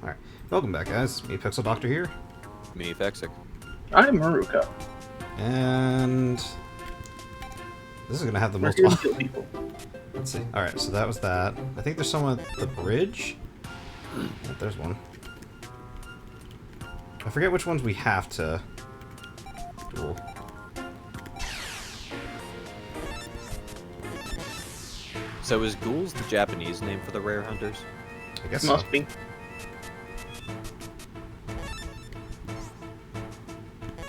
Alright. Welcome back, guys. Me, Pixel Doctor here. Me, Fexic. I'm Maruka. And... this is gonna have the We're most... here to kill people. Let's see. Alright, so that was that. I think there's someone at the bridge. Yeah, there's one. I forget which ones we have to duel. So is ghouls the Japanese name for the rare hunters? I guess so. Must be.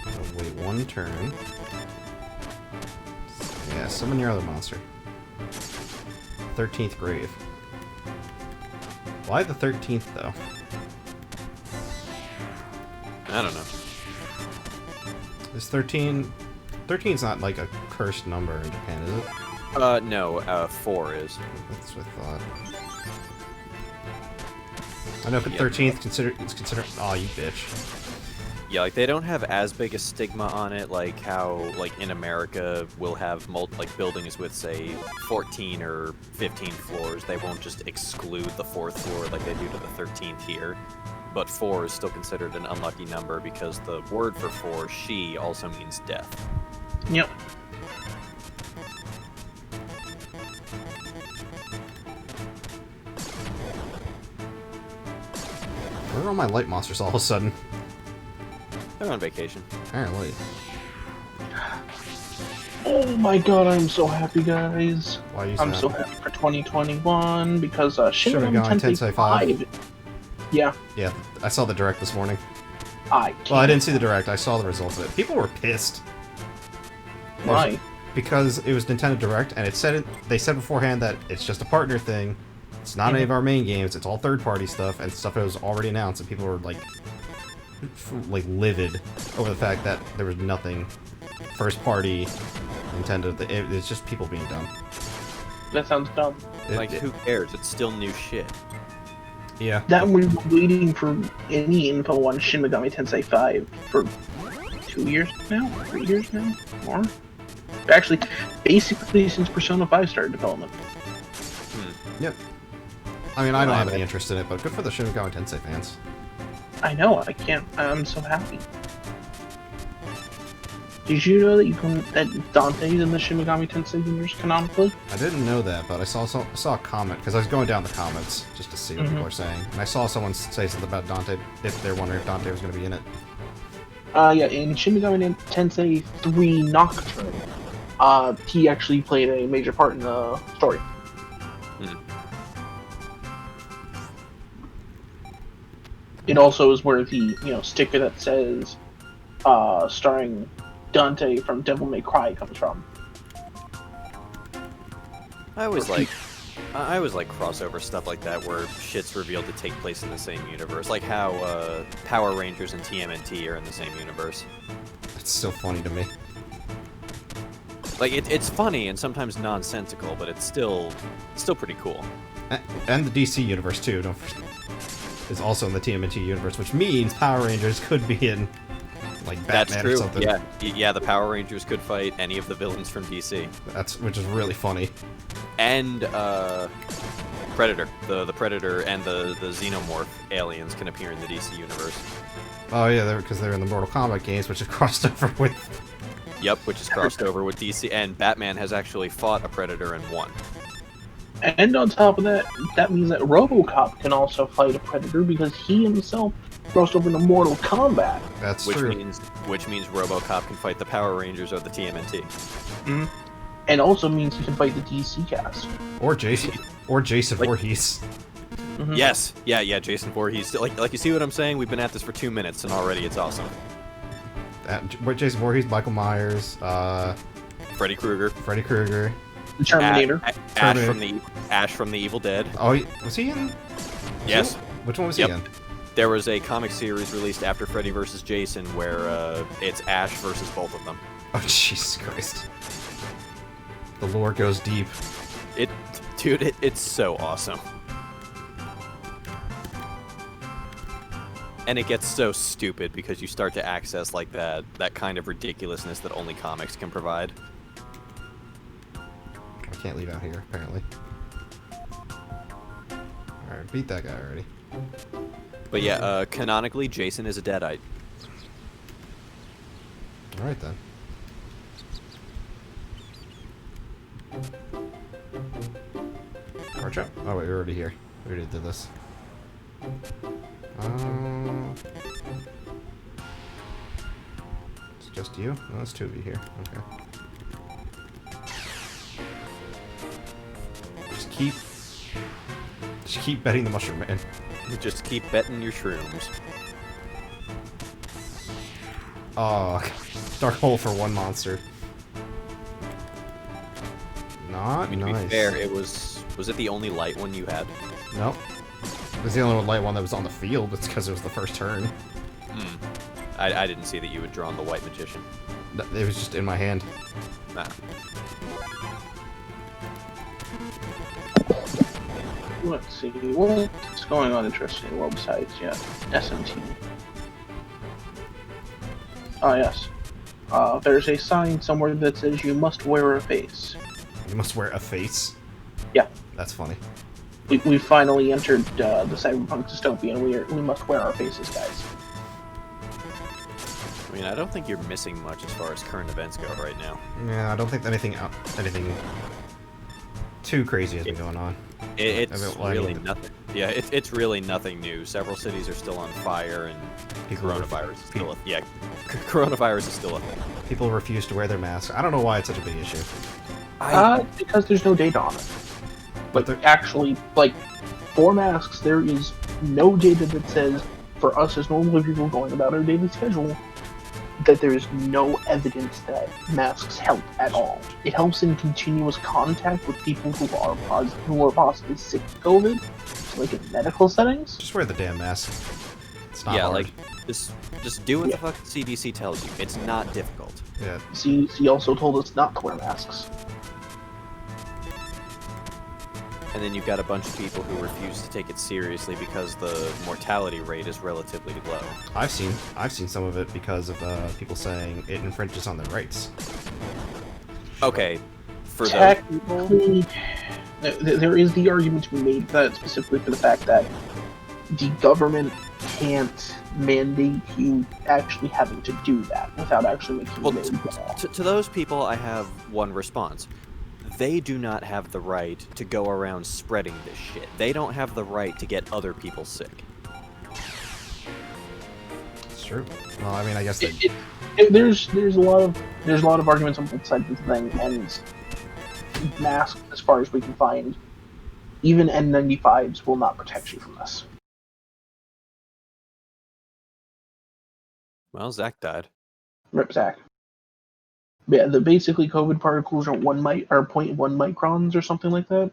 I'll wait one turn. Yeah, summon your other monster. 13th grave. Why the 13th, though? I don't know. Is 13... 13's not like a cursed number in Japan, is it? No, 4 is. That's what I thought. I know, but Yep. 13th it's considered... Aw, you bitch. Yeah, like, they don't have as big a stigma on it, like how, like, in America, we'll have, buildings with, say, 14 or 15 floors. They won't just exclude the 4th floor like they do to the 13th here. But 4 is still considered an unlucky number because the word for 4, she, also means death. Yep. Where are all my light monsters all of a sudden? They're on vacation. Apparently. Oh my god, I'm so happy, guys. Why are you I'm so happy for 2021 because Shin Should've Megami gone Tensei Tensei 5. 5. Yeah, Yeah, I saw the direct this morning. I can't. Well, I didn't see the direct, I saw the results of it. People were pissed. Why? Because it was Nintendo Direct, and they said beforehand that it's just a partner thing. It's not any of our main games. It's all third-party stuff and stuff that was already announced, and people were like livid over the fact that there was nothing first-party Nintendo. It's just people being dumb. That sounds dumb. Who cares? It's still new shit. Yeah. That we're waiting for any info on Shin Megami Tensei 5 for 2 years now? 3 years now? More? Actually, basically since Persona 5 started development. Yep. I mean, I don't have any interest in it, but good for the Shin Megami Tensei fans. I know, I can't. I'm so happy. Did you know that Dante's in the Shin Megami Tensei universe canonically? I didn't know that, but I saw a comment, because I was going down the comments just to see what people are saying, and I saw someone say something about Dante, if they're wondering if Dante was going to be in it. Yeah, in Shin Megami Tensei 3 Nocturne, he actually played a major part in the story. It also is where the sticker that says starring Dante from Devil May Cry comes from. I always like crossover stuff like that where shit's revealed to take place in the same universe, like how Power Rangers and TMNT are in the same universe. It's still funny to me. Like it's funny and sometimes nonsensical, but it's still pretty cool. And the DC universe too. Is also in the TMNT universe, which means Power Rangers could be in like Batman That's true. or something. Yeah, the Power Rangers could fight any of the villains from DC. Which is really funny. And Predator, the Predator and the Xenomorph aliens can appear in the DC universe. Oh yeah, because they're in the Mortal Kombat games, which is crossed over with. Yep, which is crossed over with DC, and Batman has actually fought a Predator and won. And on top of that, that means that RoboCop can also fight a Predator because he himself crossed over into Mortal Kombat. That's which true. Which means RoboCop can fight the Power Rangers or the TMNT. Mm-hmm. And also means he can fight the DC cast. Or Jason Voorhees. Mm-hmm. Yes, yeah, Jason Voorhees. Like you see what I'm saying? We've been at this for 2 minutes and already it's awesome. Jason Voorhees, Michael Myers, Freddy Krueger. The Terminator. Ash from the Evil Dead. Oh, was he in? Yes. Which one was he in? There was a comic series released after Freddy vs. Jason where it's Ash versus both of them. Oh, Jesus Christ. The lore goes deep. Dude, it's so awesome. And it gets so stupid because you start to access like that kind of ridiculousness that only comics can provide. I can't leave out here, apparently. Alright, beat that guy already. But yeah, canonically, Jason is a Deadite. Alright then. March up. Oh wait, we're already here. We already did this. It's just you? No, there's two of you here. Okay. Just keep betting the mushroom man. You just keep betting your shrooms. Oh, dark hole for one monster. Not I mean, nice. to be fair, it was it the only light one you had? Nope. It was the only light one that was on the field. It's because it was the first turn. I didn't see that you had drawn the white magician. It was just in my hand. Nah. Let's see. What's going on interesting websites? Yeah. SMT. Oh, yes. There's a sign somewhere that says you must wear a face. You must wear a face? Yeah. That's funny. We finally entered the cyberpunk dystopia, and we must wear our faces, guys. I mean, I don't think you're missing much as far as current events go right now. Yeah, I don't think anything too crazy has been going on. It's really nothing. Yeah, it's really nothing new. Several cities are still on fire, and coronavirus is still coronavirus is still a thing. People refuse to wear their masks. I don't know why it's such a big issue. Because there's no data on it. But Like, actually, like, for masks, there is no data that says, for us as normal people going about our daily schedule, that there is no evidence that masks help at all. It helps in continuous contact with people who are possibly sick with COVID, like in medical settings. just wear the damn mask. It's not Yeah, hard. like just do what the fuck CDC tells you. It's not difficult. Yeah. CDC also told us not to wear masks. And then you've got a bunch of people who refuse to take it seriously because the mortality rate is relatively low. I've seen some of it because of people saying it infringes on their rights. Okay, for the Technically, there is the argument to be made that specifically for the fact that the government can't mandate you actually having to do that without actually making well, it law. to those people, I have one response. They do not have the right to go around spreading this shit. They don't have the right to get other people sick. It's true. Well, I mean, I guess they... There's a lot of arguments on both sides of the thing, and masks, as far as we can find, even N95s will not protect you from this. Well, Zach died. Rip Zach. Yeah, basically COVID particles are 0.1 microns or something like that.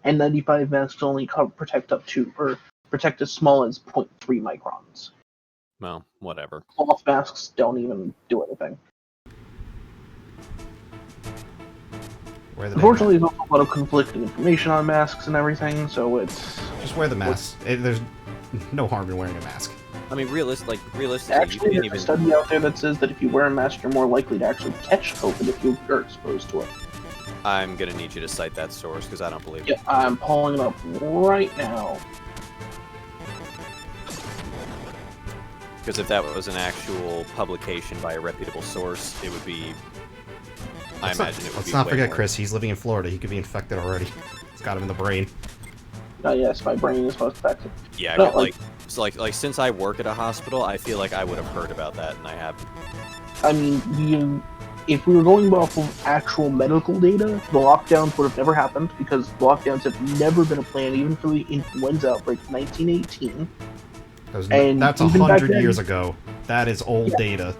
N95 masks only protect protect as small as 0.3 microns. Well, whatever. Cloth masks don't even do anything. Unfortunately, there's also a lot of conflicting information on masks and everything, so it's... Just wear the mask. There's no harm in wearing a mask. I mean, realistically, Actually, you there's can't a study out there that says that if you wear a mask, you're more likely to actually catch COVID if you are exposed to it. I'm gonna need you to cite that source because I don't believe Yeah, it. I'm pulling it up right now. Because if that was an actual publication by a reputable source, it would be. I imagine it would be. Let's not way forget more. Chris. He's living in Florida. He could be infected already. It's got him in the brain. Yes, my brain is most affected. Yeah, No, like since I work at a hospital, I feel like I would have heard about that, and I haven't. I mean, if we were going off of actual medical data, the lockdowns would have never happened because lockdowns have never been a plan, even for the influenza outbreak in 1918. That's even back 100 then- years ago. That is old data.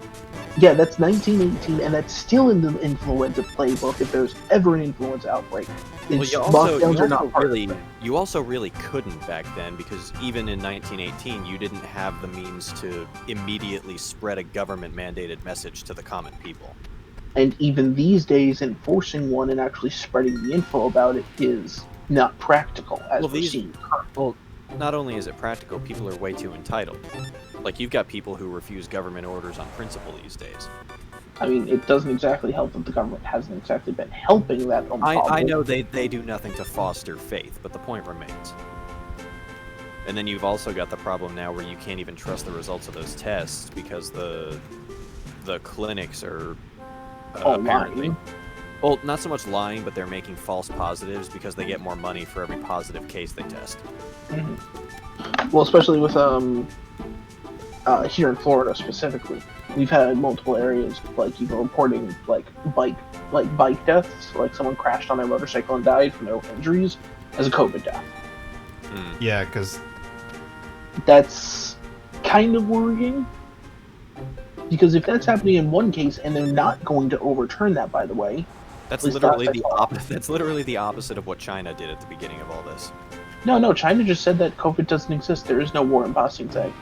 Yeah, that's 1918, and that's still in the influenza playbook if there's ever an influenza outbreak. Well, Lockdowns are not part of it. you also really couldn't back then because even in 1918, you didn't have the means to immediately spread a government-mandated message to the common people. And even these days, enforcing one and actually spreading the info about it is not practical, as we're seeing currently. Well, not only is it practical, people are way too entitled. Like, you've got people who refuse government orders on principle these days. I mean, it doesn't exactly help that the government hasn't exactly been helping that. I know they do nothing to foster faith, but the point remains. And then you've also got the problem now where you can't even trust the results of those tests because the clinics are apparently... lying. Well, not so much lying, but they're making false positives because they get more money for every positive case they test. Mm-hmm. Well, especially with here in Florida specifically, we've had multiple areas like reporting bike deaths, like someone crashed on their motorcycle and died from their injuries as a COVID death. Yeah, because that's kind of worrying. Because if that's happening in one case, and they're not going to overturn that, by the way, that's literally the opposite. That's literally the opposite of what China did at the beginning of all this. No, China just said that COVID doesn't exist. There is no war in Ba Sing Se.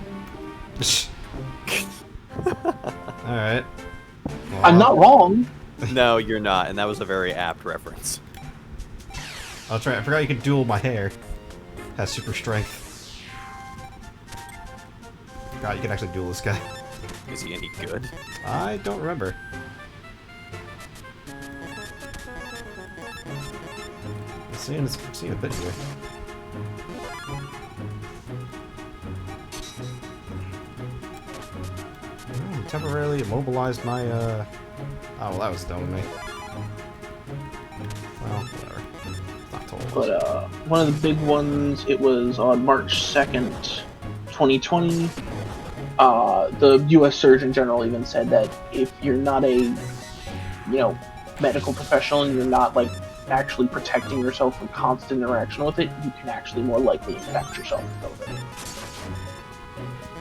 Alright. Well, I'm not wrong. No, you're not, and that was a very apt reference. I'll try. I forgot you could duel my hair. Has super strength. Forgot you could actually duel this guy. Is he any good? I don't remember. I'm seeing a bit here. Temporarily immobilized my, Oh, well, that was dumb of me. Well, whatever. Not told. But, one of the big ones, it was on March 2nd, 2020. The U.S. Surgeon General even said that if you're not a, medical professional and you're not, actually protecting yourself from constant interaction with it, you can actually more likely infect yourself with COVID.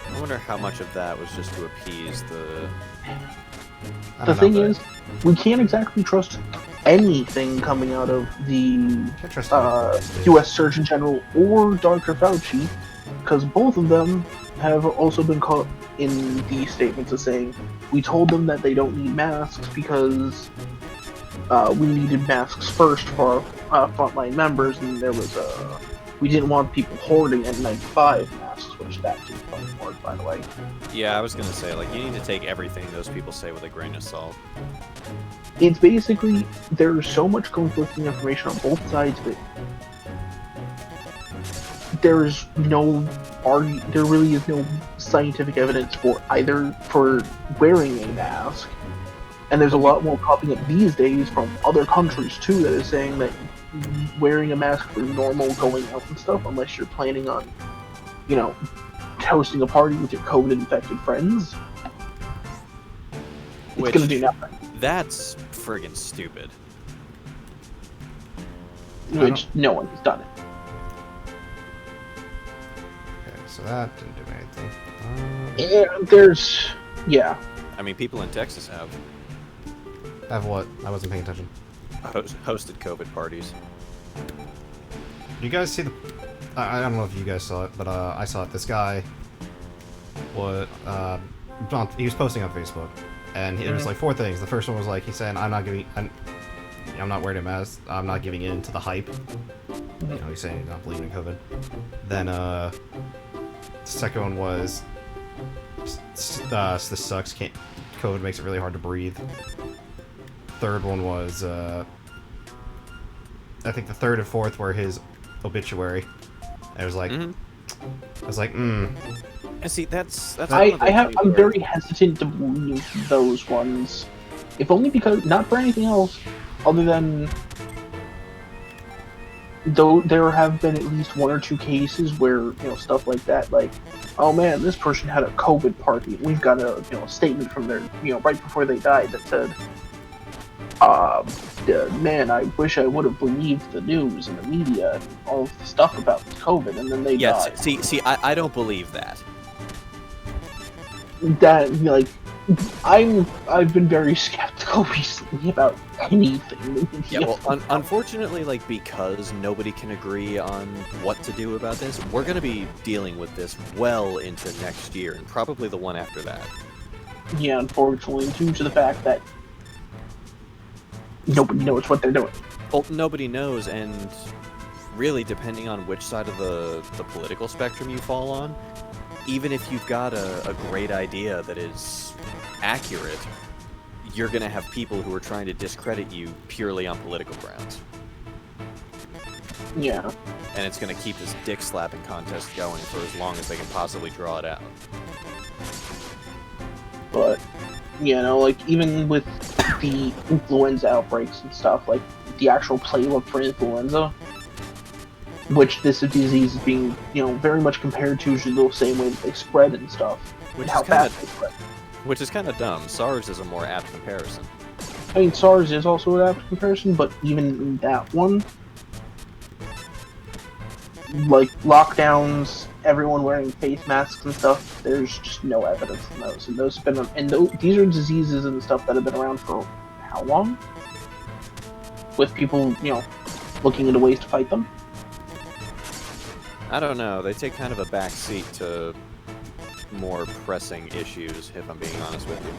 I wonder how much of that was just to appease the... The thing is, we can't exactly trust anything coming out of the U.S. Surgeon General or Dr. Fauci, because both of them have also been caught in the statements of saying, we told them that they don't need masks because we needed masks first for our frontline members, and there was we didn't want people hoarding N95 masks, which that didn't fucking work, by the way. Yeah, I was gonna say, you need to take everything those people say with a grain of salt. It's basically, there's so much conflicting information on both sides of it. There really is no scientific evidence for wearing a mask. And there's a lot more popping up these days from other countries too that is saying that wearing a mask for normal going out and stuff, unless you're planning on, hosting a party with your COVID-infected friends, it's gonna do nothing. That's friggin' stupid. Which no one has done it. Okay, so that didn't do anything. Yeah. I mean, people in Texas have. Have what? I wasn't paying attention. Hosted COVID parties. You guys see the... I don't know if you guys saw it, but I saw it. This guy was... he was posting on Facebook, and there was 4 things. The first one was he said, I'm not wearing a mask. I'm not giving in to the hype. He's saying he's not believing in COVID. Then, the second one was... this sucks. COVID makes it really hard to breathe. Third one was, I think the third and fourth were his obituary. And it was I was like, And see, that's I'm very hesitant to believe those ones. If only because, not for anything else, other than, though there have been at least 1 or 2 cases where, stuff like that, oh man, this person had a COVID party. We've got a, statement from their, right before they died that said, man, I wish I would have believed the news and the media and all of the stuff about COVID, and then they died. See, I don't believe that. That, I've been very skeptical recently about anything. Yeah, well, unfortunately, because nobody can agree on what to do about this, we're going to be dealing with this well into next year, and probably the one after that. Yeah, unfortunately, due to the fact that nobody knows what they're doing. Well, nobody knows, and really, depending on which side of the political spectrum you fall on, even if you've got a great idea that is accurate, you're going to have people who are trying to discredit you purely on political grounds. Yeah. and it's going to keep this dick slapping contest going for as long as they can possibly draw it out. But, you know, like, even with the influenza outbreaks and stuff, like, the actual playbook for influenza, which this disease is being, you know, very much compared to the same way that they spread and stuff, Which and is how kinda- fast they spread. Which is kind of dumb. SARS is a more apt comparison. I mean, SARS is also an apt comparison, but even in that one, like, lockdowns, everyone wearing face masks and stuff, there's just no evidence in those. And those have been, these are diseases and stuff that have been around for how long? With people, you know, looking into ways to fight them. I don't know. They take kind of a back seat to more pressing issues, if I'm being honest with you.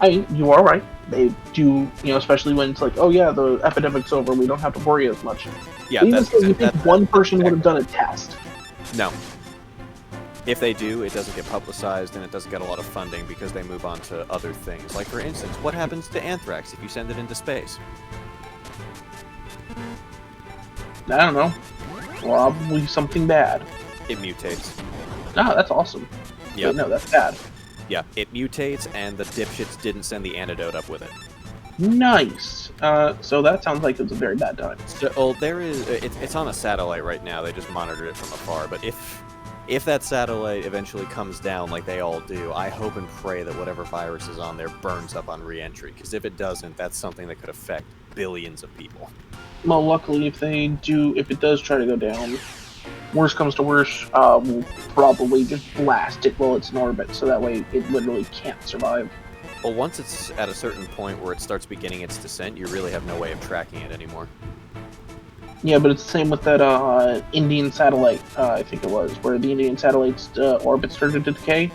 I mean, you are right. They do, you know, especially when it's like, oh yeah, the epidemic's over, we don't have to worry as much. Yeah, Even that's so, you think one person would have done a test. No. If they do, it doesn't get publicized and it doesn't get a lot of funding because they move on to other things. Like, for instance, what happens to anthrax if you send it into space? I don't know. Probably something bad. It mutates. Ah, that's awesome. Yeah. Wait, no, that's bad. Yeah, it mutates, and the dipshits didn't send the antidote up with it. Nice. So that sounds like it's a very bad time. So, well, there is. It's on a satellite right now. They just monitored it from afar. But if that satellite eventually comes down, like they all do, I hope and pray that whatever virus is on there burns up on re-entry. Because if it doesn't, that's something that could affect billions of people. Well, luckily, if it does try to go down, worst comes to worst, we'll probably just blast it while it's in orbit, so that way it literally can't survive. Well, once it's at a certain point where it starts beginning its descent, you really have no way of tracking it anymore. Yeah, but it's the same with that Indian satellite, I think it was, where the Indian satellite's orbit started to decay,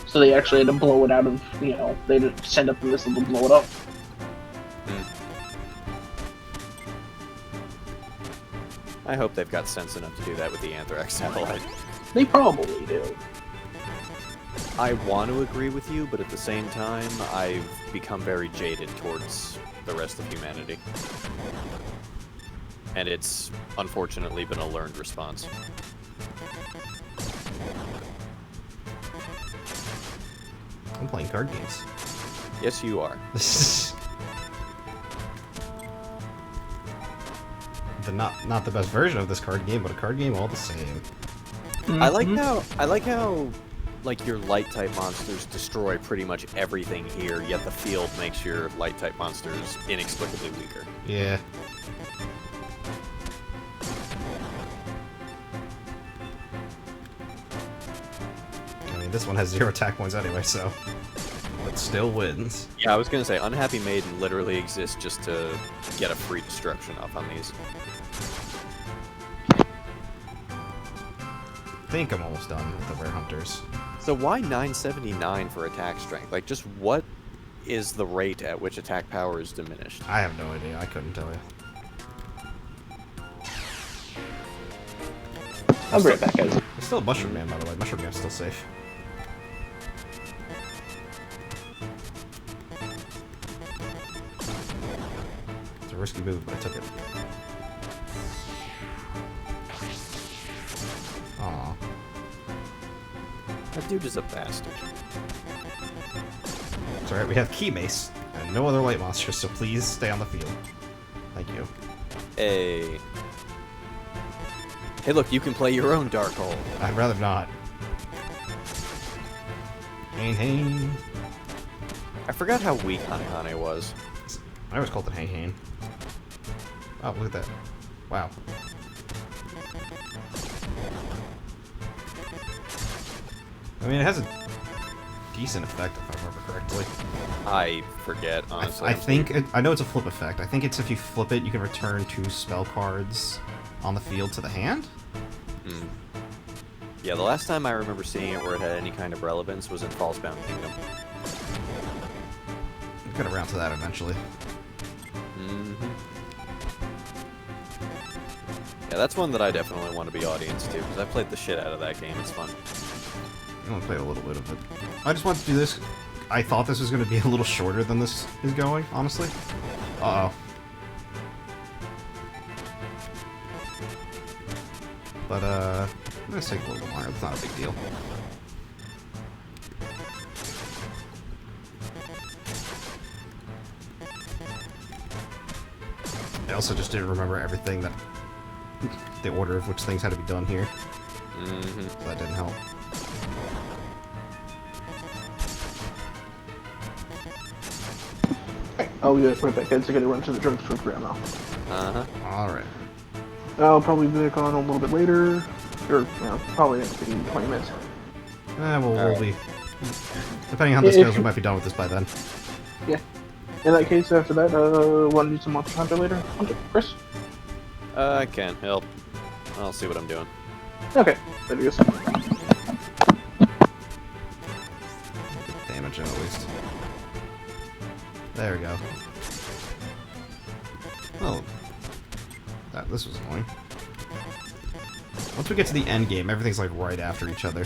so they actually had to blow it out of, you know, they had to send up a missile to blow it up. I hope they've got sense enough to do that with the Anthrax satellite. They probably do. I want to agree with you, but at the same time, I've become very jaded towards the rest of humanity. And it's unfortunately been a learned response. I'm playing card games. Yes, you are. Not the best version of this card game, but a card game all the same. Mm-hmm. I like how like your light type monsters destroy pretty much everything here, yet the field makes your light type monsters inexplicably weaker. Yeah. I mean, this one has 0 attack points anyway, so it still wins. Yeah, I was gonna say Unhappy Maiden literally exists just to get a free destruction up on these. I think I'm almost done with the Rare Hunters. So why 979 for attack strength? Like, just what is the rate at which attack power is diminished? I have no idea. I couldn't tell you. I'll be right back, guys. There's still a Mushroom Man, by the way. Mushroom Man's still safe. It's a risky move, but I took it. Aw. That dude is a bastard. It's alright, we have Key Mace and no other light monsters, so please stay on the field. Thank you. Hey. Hey, look, you can play your own Dark Hole. I'd rather not. Hane Hane. I forgot how weak Hane was. I always called it Hane Hane. Oh, look at that. Wow. I mean, it has a decent effect, if I remember correctly. I forget, honestly. I know it's a flip effect. I think it's if you flip it, you can return 2 spell cards on the field to the hand? Hmm. Yeah, the last time I remember seeing it where it had any kind of relevance was in Fallsbound Kingdom. We'll get around to that eventually. Mm-hmm. Yeah, that's one that I definitely want to be audience to, because I played the shit out of that game. It's fun. I only played a little bit of it. I just wanted to do this. I thought this was going to be a little shorter than this is going, honestly. Uh-oh. But, let's take a little bit longer. It's not a big deal. I also just didn't remember everything that... the order of which things had to be done here. Mm-hmm. So that didn't help. I'll be right back. I just gotta run to the drugstore for now. Uh-huh. Alright. I'll probably be back on a little bit later. Or, probably in 20 minutes. We'll be... Depending on how this goes, we might be done with this by then. Yeah. In that case, after that, want to do some Monster Hunter later? Hunter? Chris? I can help. I'll see what I'm doing. Okay. There he goes. Damage at least. There we go. Oh. This was annoying. Once we get to the end game, everything's like right after each other.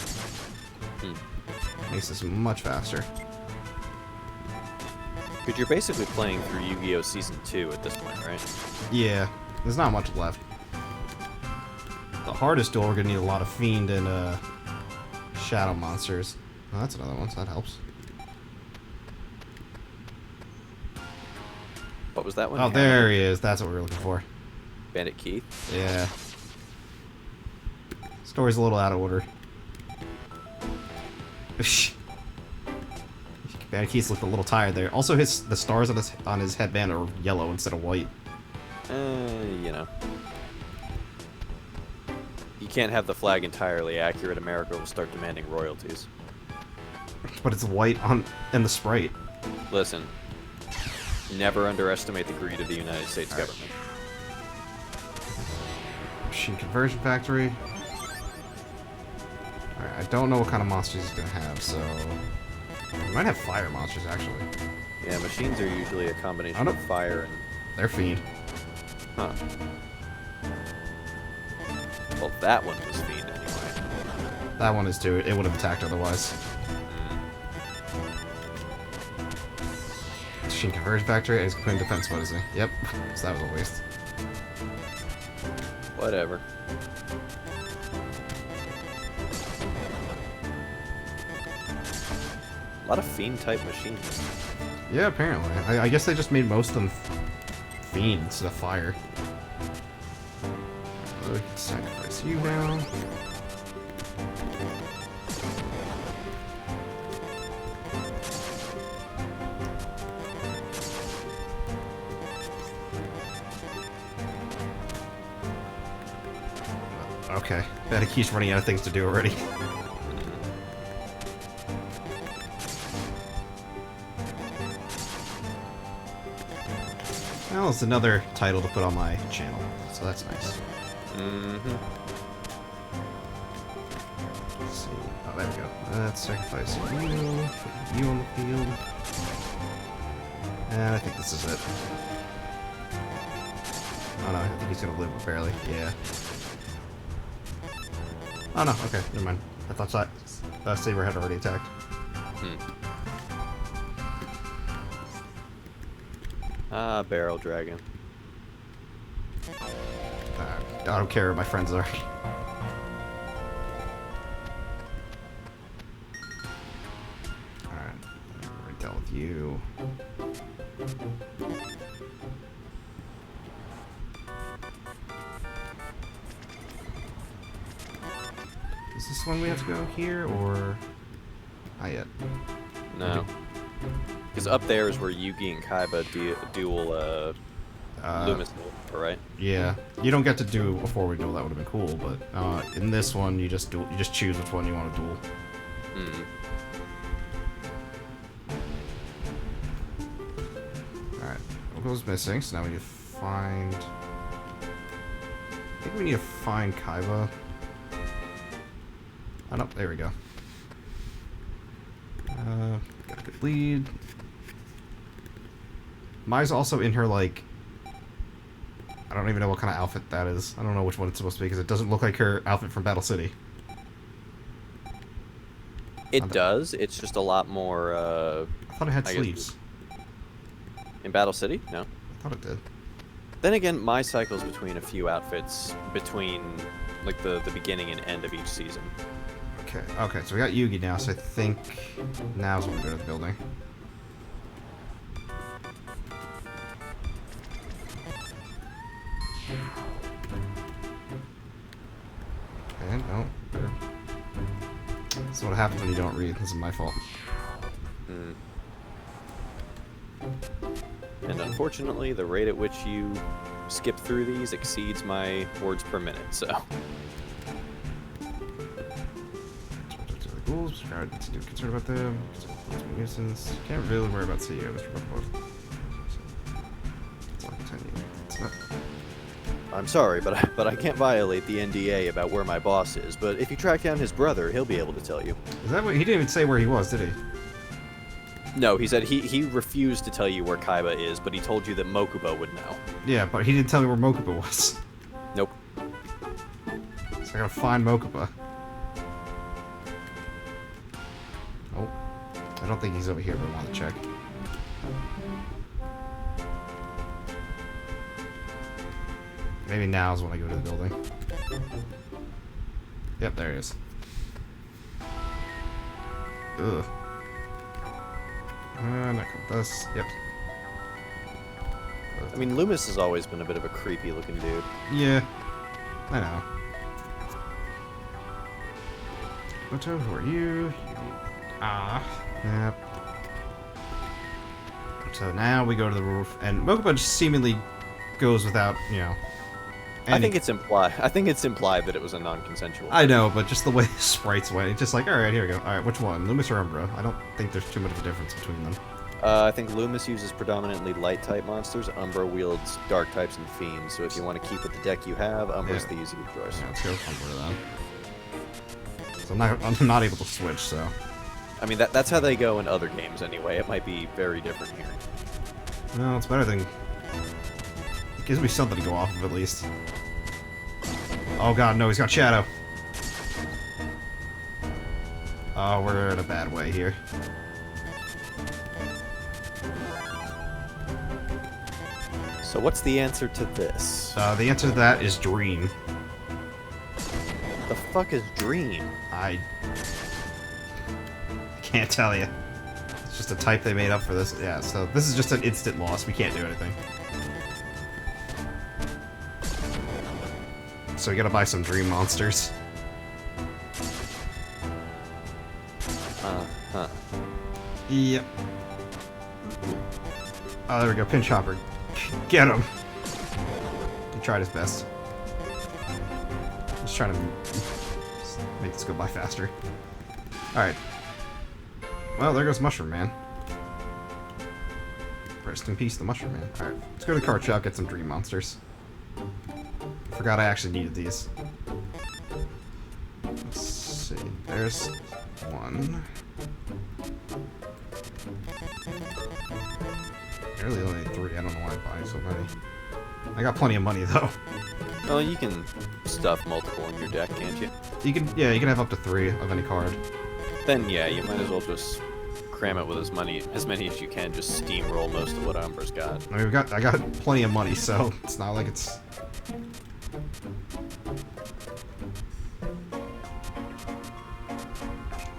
Makes this much faster. But you're basically playing through Yu-Gi-Oh! Season 2 at this point, right? Yeah, there's not much left. The hardest duel, we're gonna need a lot of Fiend and Shadow monsters. Oh, that's another one, so that helps. What was that one? Oh, there he is. That's what we were looking for. Bandit Keith? Yeah. Story's a little out of order. Bandit Keith looked a little tired there. Also, the stars on his headband are yellow instead of white. You know. You can't have the flag entirely accurate. America will start demanding royalties. But it's white in the sprite. Listen. Never underestimate the greed of the United States government. Machine Conversion Factory. Alright, I don't know what kind of monsters he's gonna have, so... We might have fire monsters, actually. Yeah, machines are usually a combination of fire and... They're Fiend. Huh. Well, that one was Fiend anyway. That one is too. It would have attacked otherwise. Machine Conversion Factory, he's putting defense mode, is he? Yep. So that was a waste. Whatever. A lot of Fiend-type machines. Yeah, apparently. I guess they just made most of them Fiend instead of fire. So we can sacrifice you now. Okay, Bandit Keith's running out of things to do already. Well, it's another title to put on my channel, so that's nice. Mm-hmm. Let's see. Oh, there we go. Let's sacrifice you. Put you on the field. And I think this is it. Oh no, I think he's gonna live barely. Yeah. Oh no, okay, never mind. I thought Saber had already attacked. Ah, Barrel Dragon. I don't care what my friends are. Alright, I already dealt with you. Is this one we have to go here, or not yet? No. Because up there is where Yugi and Kaiba duel Lumis, right? Yeah, you don't get to do a forward duel. That would have been cool, but in this one, you just choose which one you want to duel. All right, what goes missing? So now we need to find. I think we need to find Kaiba. Oh no, there we go. Got a good lead. Mai's also in her, like... I don't even know what kind of outfit that is. I don't know which one it's supposed to be, because it doesn't look like her outfit from Battle City. It does. It's just a lot more, I thought it had I sleeves. In Battle City? No. I thought it did. Then again, Mai cycles between a few outfits between like the beginning and end of each season. Okay, okay, so we got Yugi now, so I think now's when we go to the building. Okay, no. That's what happens when you don't read. This is my fault. Mm. And unfortunately, the rate at which you skip through these exceeds my words per minute, so... Ghouls, concerned about them. Nuisance. Can't really worry about CEO. It's like 10 years. It's not. I'm sorry, but I can't violate the NDA about where my boss is, but if you track down his brother, he'll be able to tell you. Is that what he didn't even say where he was, did he? No, he said he refused to tell you where Kaiba is, but he told you that Mokuba would know. Yeah, but he didn't tell me where Mokuba was. Nope. So I gotta find Mokuba. Oh. I don't think he's over here, but I want to check. Maybe now's when I go to the building. Yep, there he is. Ugh. Not this. Yep. I mean, Lumis has always been a bit of a creepy looking dude. Yeah. I know. Moto, who are you? Ah. Yep. So now we go to the roof, and Mokuba just seemingly goes without, you know. I think it's implied. I think it's implied that it was a non-consensual. I know, but just the way the sprites went, it's just like, all right, here we go. All right, which one, Lumis or Umbra? I don't think there's too much of a difference between them. I think Lumis uses predominantly light-type monsters. Umbra wields dark types and fiends. So if you want to keep with the deck you have, Umbra's the easier choice. Yeah, let's go with Umbra then. So I'm not able to switch, so. I mean, that's how they go in other games anyway. It might be very different here. No, it's better than. It gives me something to go off of at least. Oh god, no, he's got Shadow. Oh, we're in a bad way here. So what's the answer to this? The answer to that is Dream. The fuck is Dream? I can't tell you. It's just a type they made up for this. Yeah, so this is just an instant loss. We can't do anything. So we gotta buy some Dream monsters. Uh-huh. Yep. Oh, there we go. Pinch Hopper. Get him! He tried his best. Just trying to make this go by faster. Alright. Well, there goes Mushroom Man. Rest in peace, the Mushroom Man. Alright, let's go to the card shop, get some Dream monsters. Forgot I actually needed these. Let's see. There's one. I really only need 3. I don't know why I'm buying so many. I got plenty of money though. Well, you can stuff multiple in your deck, can't you? You can, yeah, you can have up to 3 of any card. Then yeah, you might as well just cram it with as many as you can. Just steamroll most of what Umbra's got. I mean, I got plenty of money, so it's not like it's.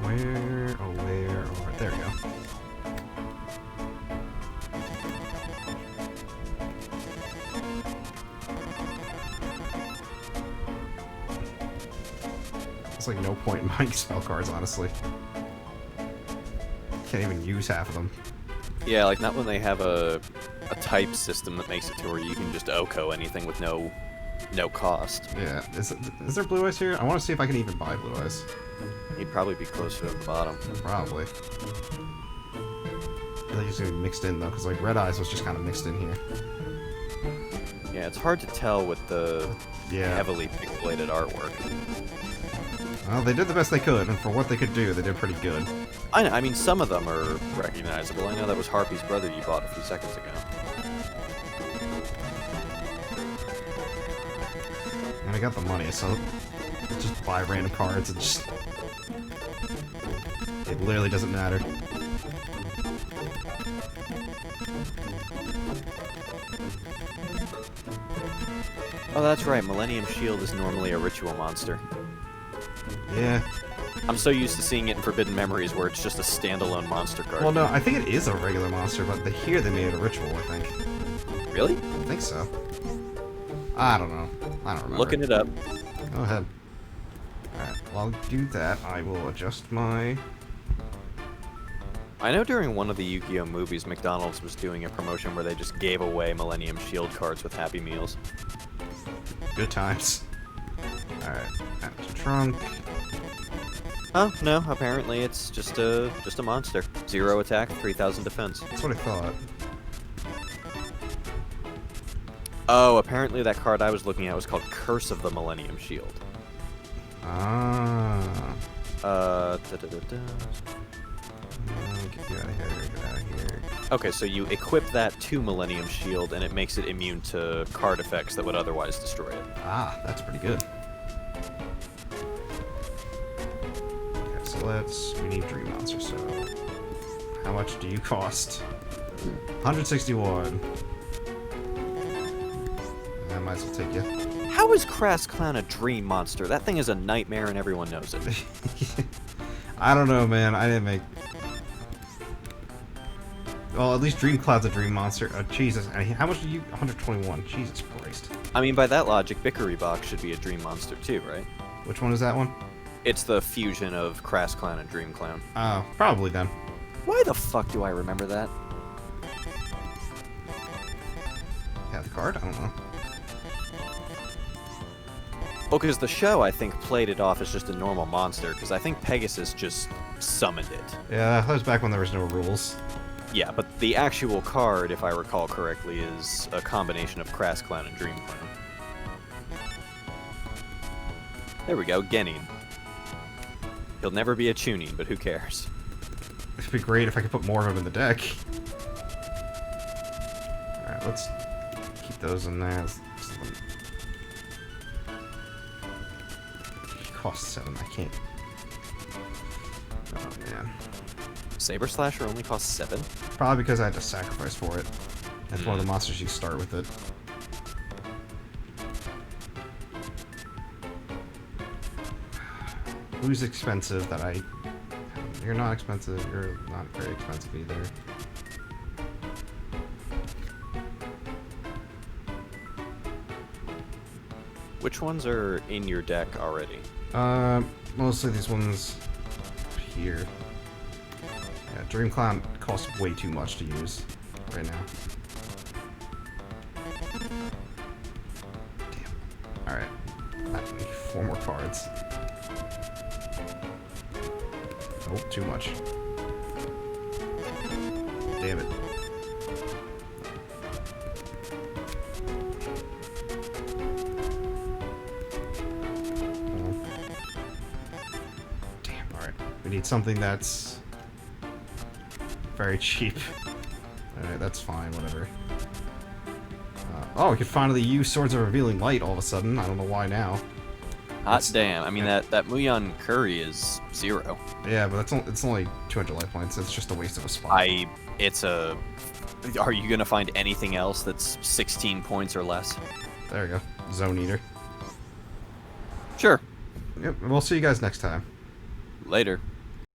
Where? Oh, where? Oh, right there we go. There's like no point in buying spell cards, honestly. Can't even use half of them. Yeah, like not when they have a type system that makes it to where you can just OHKO anything with no cost. Yeah. Is there Blue Eyes here? I want to see if I can even buy Blue Eyes. He'd probably be closer to the bottom. Probably. I feel like he's gonna be mixed in though, because like Red Eyes was just kind of mixed in here. Yeah, it's hard to tell with the heavily pixelated artwork. Well, they did the best they could, and for what they could do, they did pretty good. I mean, some of them are recognizable. I know that was Harpy's brother you bought a few seconds ago. And I got the money, so just buy random cards and just. It literally doesn't matter. Oh, that's right. Millennium Shield is normally a ritual monster. Yeah. I'm so used to seeing it in Forbidden Memories where it's just a standalone monster card. Well, no, I think it is a regular monster, but here they made it a ritual, I think. Really? I think so. I don't know. I don't remember. Looking it up. Go ahead. Alright, while I do that, I will adjust my... I know during one of the Yu-Gi-Oh! Movies, McDonald's was doing a promotion where they just gave away Millennium Shield cards with Happy Meals. Good times. Alright, add to trunk. Oh, no, apparently it's just a monster. 0 attack, 3,000 defense. That's what I thought. Oh, apparently that card I was looking at was called Curse of the Millennium Shield. Ah. Get you out of here, get out of here. Okay, so you equip that to Millennium Shield, and it makes it immune to card effects that would otherwise destroy it. Ah, that's pretty good. Okay, so we need Dream Monster, so... How much do you cost? 161. I might as well take you. How is Crass Clown a dream monster? That thing is a nightmare and everyone knows it. I don't know, man. I didn't make... Well, at least Dream Cloud's a dream monster. Jesus. How much do you... 121. Jesus Christ. I mean, by that logic, Bickery Box should be a dream monster too, right? Which one is that one? It's the fusion of Crass Clown and Dream Clown. Oh, probably then. Why the fuck do I remember that? Yeah, the card? I don't know. Well, because the show, I think, played it off as just a normal monster, because I think Pegasus just summoned it. Yeah, that was back when there was no rules. Yeah, but the actual card, if I recall correctly, is a combination of Crass Clown and Dream Clown. There we go, Genin. He'll never be a Chunin, but who cares? It'd be great if I could put more of them in the deck. Alright, let's keep those in there. Cost 7, I can't. Oh man. Saber Slasher only costs 7? Probably because I had to sacrifice for it. That's one of the monsters you start with it. Who's expensive that I... You're not expensive, you're not very expensive either. Which ones are in your deck already? Mostly these ones here. Yeah, Dream Clown costs way too much to use right now. Damn. Alright. I need 4 more cards. Oh, too much. Damn it. We need something that's very cheap. Alright, that's fine, whatever. Oh, we can finally use Swords of Revealing Light all of a sudden. I don't know why now. Hot damn. I mean, that Muyon Curry is 0. Yeah, but it's only 200 life points. It's just a waste of a spot. Are you gonna find anything else that's 16 points or less? There we go. Zone Eater. Sure. Yep, we'll see you guys next time. Later.